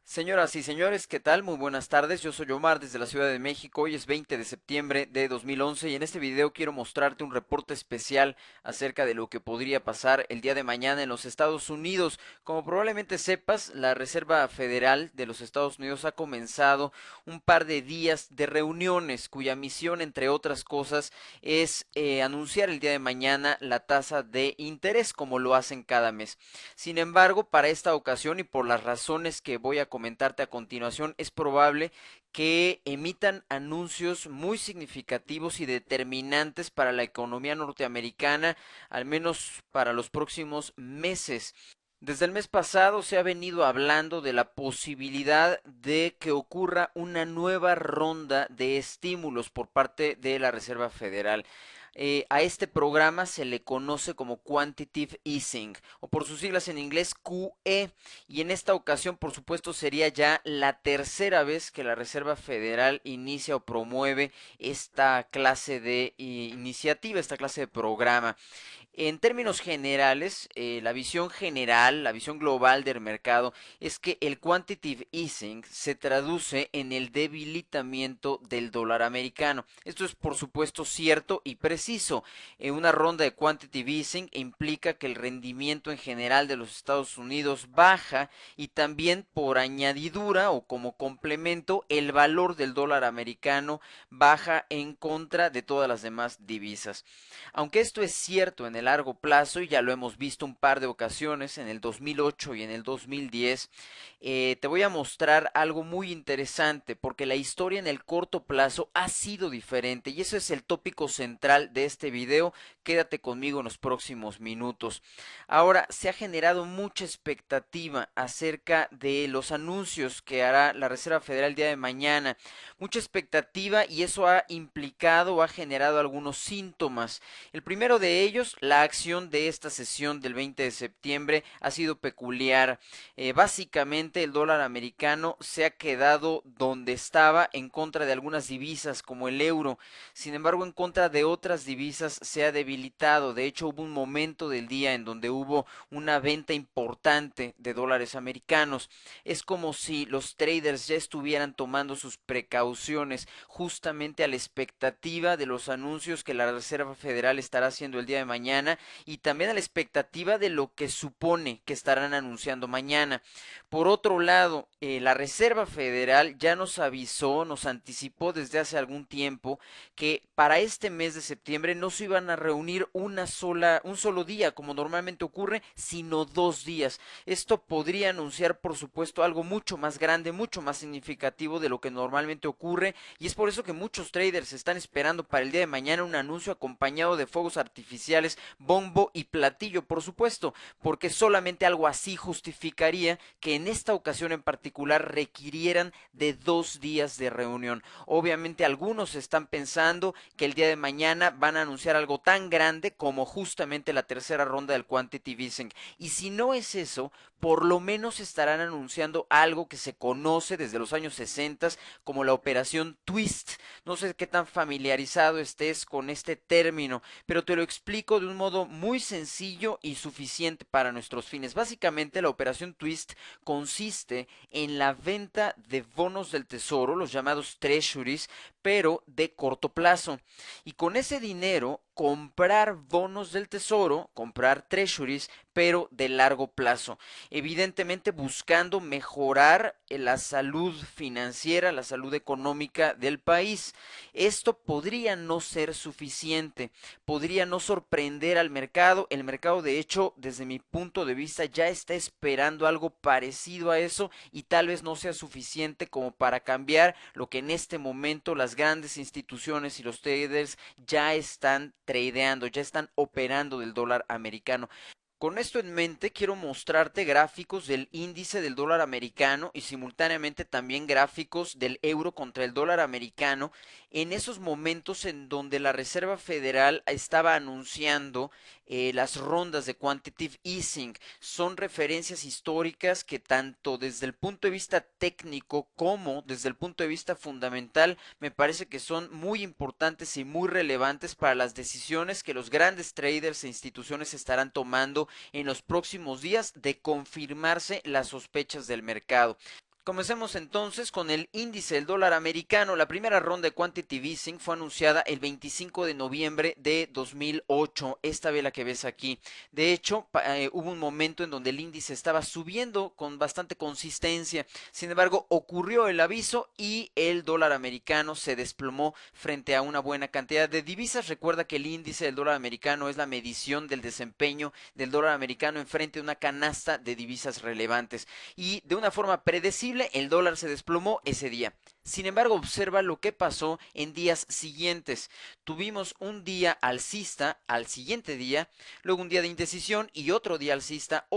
Señoras y señores, ¿qué tal? Muy buenas tardes, yo soy Omar desde la Ciudad de México. Hoy es 20 de septiembre de 2011 y en este video quiero mostrarte un reporte especial acerca de lo que podría pasar el día de mañana en los Estados Unidos. Como probablemente sepas, la Reserva Federal de los Estados Unidos ha comenzado un par de días de reuniones cuya misión, entre otras cosas, es anunciar el día de mañana la tasa de interés como lo hacen cada mes. Sin embargo, para esta ocasión y por las razones que voy a comentarte a continuación, es probable que emitan anuncios muy significativos y determinantes para la economía norteamericana, al menos para los próximos meses. Desde el mes pasado se ha venido hablando de la posibilidad de que ocurra una nueva ronda de estímulos por parte de la Reserva Federal. A este programa se le conoce como Quantitative Easing o por sus siglas en inglés QE, y en esta ocasión por supuesto sería ya la tercera vez que la Reserva Federal inicia o promueve esta clase de iniciativa, esta clase de programa. En términos generales, la visión general, la visión global del mercado es que el quantitative easing se traduce en el debilitamiento del dólar americano. Esto es por supuesto cierto y preciso. Una ronda de quantitative easing implica que el rendimiento en general de los Estados Unidos baja y también por añadidura o como complemento el valor del dólar americano baja en contra de todas las demás divisas. Aunque esto es cierto en el largo plazo, y ya lo hemos visto un par de ocasiones en el 2008 y en el 2010, te voy a mostrar algo muy interesante porque la historia en el corto plazo ha sido diferente y ese es el tópico central de este video. Quédate conmigo en los próximos minutos. Ahora, se ha generado mucha expectativa acerca de los anuncios que hará la Reserva Federal el día de mañana. Mucha expectativa, y eso ha implicado o ha generado algunos síntomas. El primero de ellos, la acción de esta sesión del 20 de septiembre ha sido peculiar. Básicamente el dólar americano se ha quedado donde estaba en contra de algunas divisas como el euro. Sin embargo, en contra de otras divisas se ha debilitado. De hecho, hubo un momento del día en donde hubo una venta importante de dólares americanos. Es como si los traders ya estuvieran tomando sus precauciones justamente a la expectativa de los anuncios que la Reserva Federal estará haciendo el día de mañana y también a la expectativa de lo que supone que estarán anunciando mañana. Por otro lado, la Reserva Federal ya nos avisó, nos anticipó desde hace algún tiempo que para este mes de septiembre no se iban a reunir un solo día como normalmente ocurre, sino 2 días. Esto podría anunciar, por supuesto, algo mucho más grande, mucho más significativo de lo que normalmente ocurre, y es por eso que muchos traders están esperando para el día de mañana un anuncio acompañado de fuegos artificiales, bombo y platillo, por supuesto, porque solamente algo así justificaría que en esta ocasión en particular requirieran de 2 días de reunión. Obviamente algunos están pensando que el día de mañana van a anunciar algo tan grande como justamente la tercera ronda del quantitative easing, y si no es eso, por lo menos estarán anunciando algo que se conoce desde los años 60 como la operación Twist. No sé qué tan familiarizado estés con este término, pero te lo explico de un modo muy sencillo y suficiente para nuestros fines. Básicamente, la operación Twist consiste en la venta de bonos del tesoro, los llamados treasuries, pero de corto plazo. Y con ese dinero comprar bonos del tesoro, comprar treasuries, pero de largo plazo. Evidentemente buscando mejorar la salud financiera, la salud económica del país. Esto podría no ser suficiente, podría no sorprender al mercado. El mercado, de hecho, desde mi punto de vista, ya está esperando algo parecido a eso y tal vez no sea suficiente como para cambiar lo que en este momento las grandes instituciones y los traders ya están tradeando, ya están operando del dólar americano. Con esto en mente, quiero mostrarte gráficos del índice del dólar americano y simultáneamente también gráficos del euro contra el dólar americano en esos momentos en donde la Reserva Federal estaba anunciando las rondas de quantitative easing. Son referencias históricas que tanto desde el punto de vista técnico como desde el punto de vista fundamental me parece que son muy importantes y muy relevantes para las decisiones que los grandes traders e instituciones estarán tomando en los próximos días de confirmarse las sospechas del mercado. Comencemos entonces con el índice del dólar americano. La primera ronda de quantitative easing fue anunciada el 25 de noviembre de 2008, esta vela que ves aquí. De hecho, hubo un momento en donde el índice estaba subiendo con bastante consistencia. Sin embargo, ocurrió el aviso y el dólar americano se desplomó frente a una buena cantidad de divisas. Recuerda que el índice del dólar americano es la medición del desempeño del dólar americano en frente a una canasta de divisas relevantes. Y de una forma predecible, el dólar se desplomó ese día. Sin embargo, observa lo que pasó en días siguientes. Tuvimos un día alcista al siguiente día, luego un día de indecisión y otro día alcista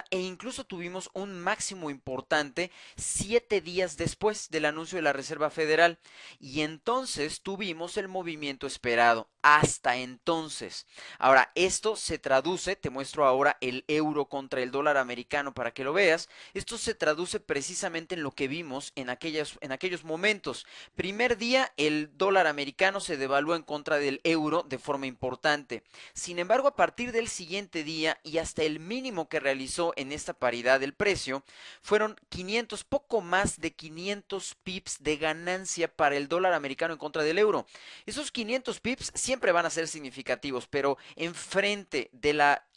e incluso tuvimos un máximo importante 7 días después del anuncio de la Reserva Federal. Y entonces tuvimos el movimiento esperado. Hasta entonces. Ahora, esto se traduce, te muestro ahora el euro contra el dólar americano para que lo veas. Esto se traduce precisamente en lo que vimos en aquellos momentos. Primer día, el dólar americano se devaluó en contra del euro de forma importante. Sin embargo, a partir del siguiente día y hasta el mínimo que realizó en esta paridad del precio, fueron 500, poco más de 500 pips de ganancia para el dólar americano en contra del euro. Esos 500 pips siempre van a ser significativos, pero enfrente de la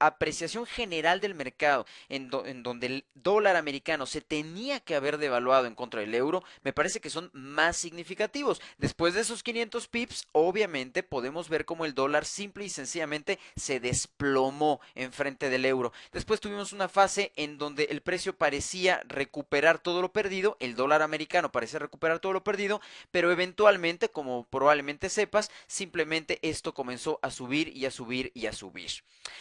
apreciación general del mercado, en donde el dólar americano se tenía que haber devaluado en contra del euro, me parece que son más significativos. Después de esos 500 pips, obviamente podemos ver cómo el dólar simple y sencillamente se desplomó en frente del euro. Después tuvimos una fase en donde el precio parecía recuperar todo lo perdido, el dólar americano parecía recuperar todo lo perdido, pero eventualmente, como probablemente sepas, simplemente esto comenzó a subir y a subir y a subir.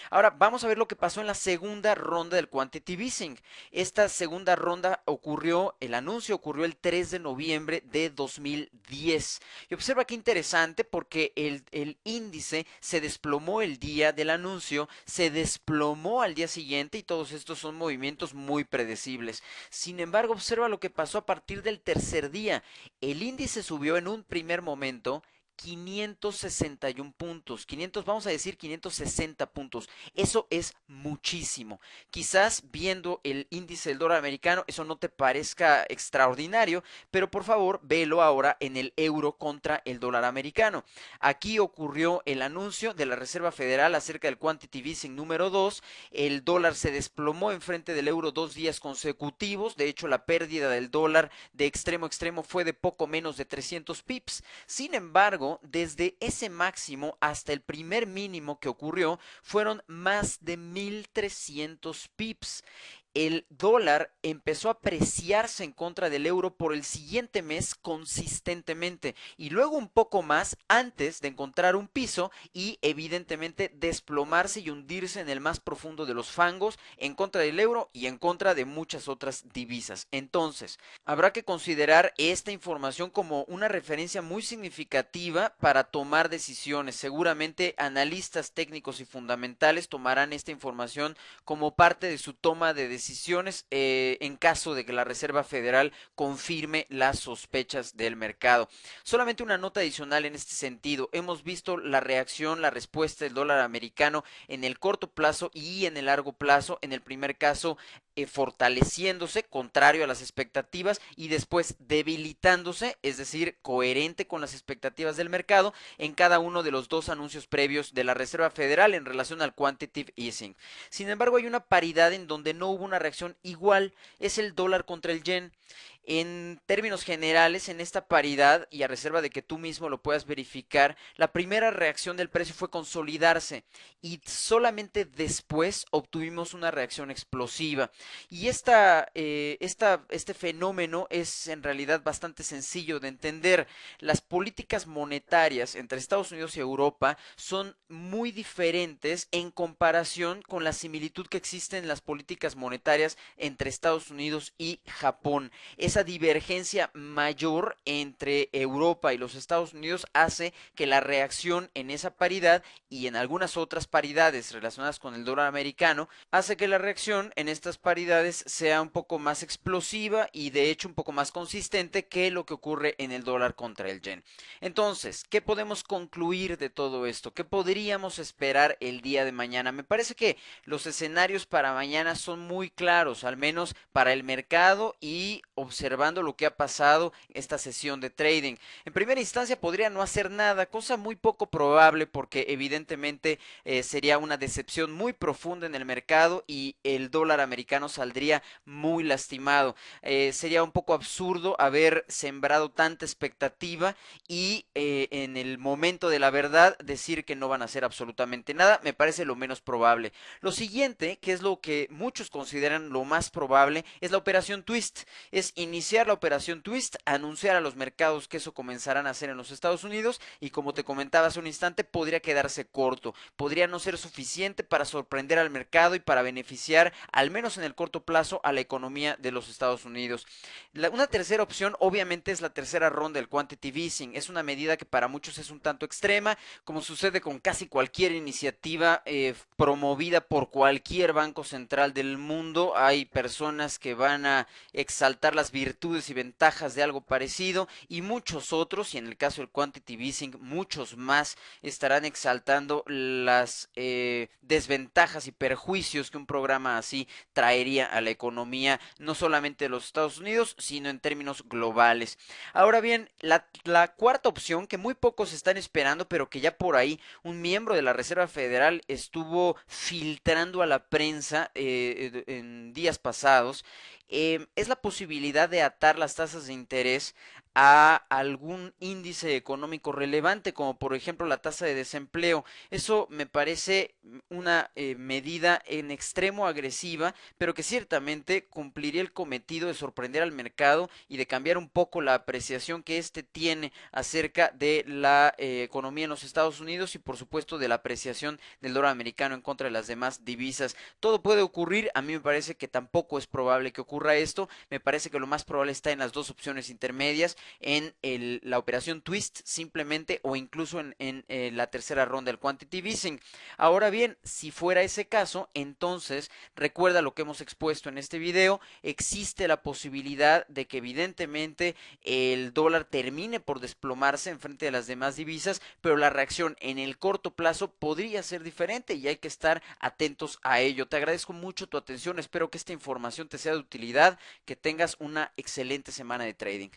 Ahora vamos a ver lo que pasó en la segunda ronda del quantitative easing. Esta segunda ronda ocurrió, el anuncio ocurrió el 3 de noviembre de 2010. Y observa qué interesante porque el índice se desplomó el día del anuncio, se desplomó al día siguiente y todos estos son movimientos muy predecibles. Sin embargo, observa lo que pasó a partir del tercer día. El índice subió en un primer momento 561 puntos, 500, vamos a decir 560 puntos. Eso es muchísimo. Quizás viendo el índice del dólar americano eso no te parezca extraordinario, pero por favor velo ahora en el euro contra el dólar americano. Aquí ocurrió el anuncio de la Reserva Federal acerca del quantitative easing número 2. El dólar se desplomó en frente del euro 2 días consecutivos. De hecho, la pérdida del dólar de extremo a extremo fue de poco menos de 300 pips. Sin embargo, desde ese máximo hasta el primer mínimo que ocurrió fueron más de 1300 pips. El dólar empezó a apreciarse en contra del euro por el siguiente mes consistentemente y luego un poco más antes de encontrar un piso y evidentemente desplomarse y hundirse en el más profundo de los fangos en contra del euro y en contra de muchas otras divisas. Entonces, habrá que considerar esta información como una referencia muy significativa para tomar decisiones. Seguramente analistas técnicos y fundamentales tomarán esta información como parte de su toma de decisiones en caso de que la Reserva Federal confirme las sospechas del mercado. Solamente una nota adicional en este sentido. Hemos visto la reacción, la respuesta del dólar americano en el corto plazo y en el largo plazo. En el primer caso, fortaleciéndose, contrario a las expectativas, y después debilitándose, es decir, coherente con las expectativas del mercado, en cada uno de los dos anuncios previos de la Reserva Federal en relación al quantitative easing. Sin embargo, hay una paridad en donde no hubo una reacción igual, es el dólar contra el yen. En términos generales, en esta paridad, y a reserva de que tú mismo lo puedas verificar, la primera reacción del precio fue consolidarse y solamente después obtuvimos una reacción explosiva. Y este fenómeno es en realidad bastante sencillo de entender. Las políticas monetarias entre Estados Unidos y Europa son muy diferentes en comparación con la similitud que existe en las políticas monetarias entre Estados Unidos y Japón. Es esa divergencia mayor entre Europa y los Estados Unidos hace que la reacción en esa paridad y en algunas otras paridades relacionadas con el dólar americano, hace que la reacción en estas paridades sea un poco más explosiva y de hecho un poco más consistente que lo que ocurre en el dólar contra el yen. Entonces, ¿qué podemos concluir de todo esto? ¿Qué podríamos esperar el día de mañana? Me parece que los escenarios para mañana son muy claros, al menos para el mercado y observando lo que ha pasado esta sesión de trading. En primera instancia podría no hacer nada, cosa muy poco probable porque evidentemente sería una decepción muy profunda en el mercado y el dólar americano saldría muy lastimado. Sería un poco absurdo haber sembrado tanta expectativa y en el momento de la verdad decir que no van a hacer absolutamente nada, me parece lo menos probable. Lo siguiente, que es lo que muchos consideran lo más probable, es la operación Twist. Es iniciar la operación Twist, anunciar a los mercados que eso comenzarán a hacer en los Estados Unidos y como te comentaba hace un instante, podría quedarse corto, podría no ser suficiente para sorprender al mercado y para beneficiar, al menos en el corto plazo, a la economía de los Estados Unidos. Una tercera opción, obviamente, es la tercera ronda del quantitative easing. Es una medida que para muchos es un tanto extrema, como sucede con casi cualquier iniciativa promovida por cualquier banco central del mundo. Hay personas que van a exaltar las virtudes y ventajas de algo parecido y muchos otros, y en el caso del quantitative easing, muchos más estarán exaltando las desventajas y perjuicios que un programa así traería a la economía, no solamente de los Estados Unidos, sino en términos globales. Ahora bien, la cuarta opción que muy pocos están esperando, pero que ya por ahí un miembro de la Reserva Federal estuvo filtrando a la prensa en días pasados, es la posibilidad de atar las tasas de interés a algún índice económico relevante, como por ejemplo la tasa de desempleo. Eso me parece una medida en extremo agresiva, pero que ciertamente cumpliría el cometido de sorprender al mercado y de cambiar un poco la apreciación que éste tiene acerca de la economía en los Estados Unidos y por supuesto de la apreciación del dólar americano en contra de las demás divisas. Todo puede ocurrir, a mí me parece que tampoco es probable que ocurra esto, me parece que lo más probable está en las dos opciones intermedias, en la operación Twist simplemente o incluso en la tercera ronda del quantitative easing. Ahora bien, si fuera ese caso, entonces recuerda lo que hemos expuesto en este video, existe la posibilidad de que evidentemente el dólar termine por desplomarse en frente de las demás divisas, pero la reacción en el corto plazo podría ser diferente y hay que estar atentos a ello. Te agradezco mucho tu atención, espero que esta información te sea de utilidad, que tengas una excelente semana de trading.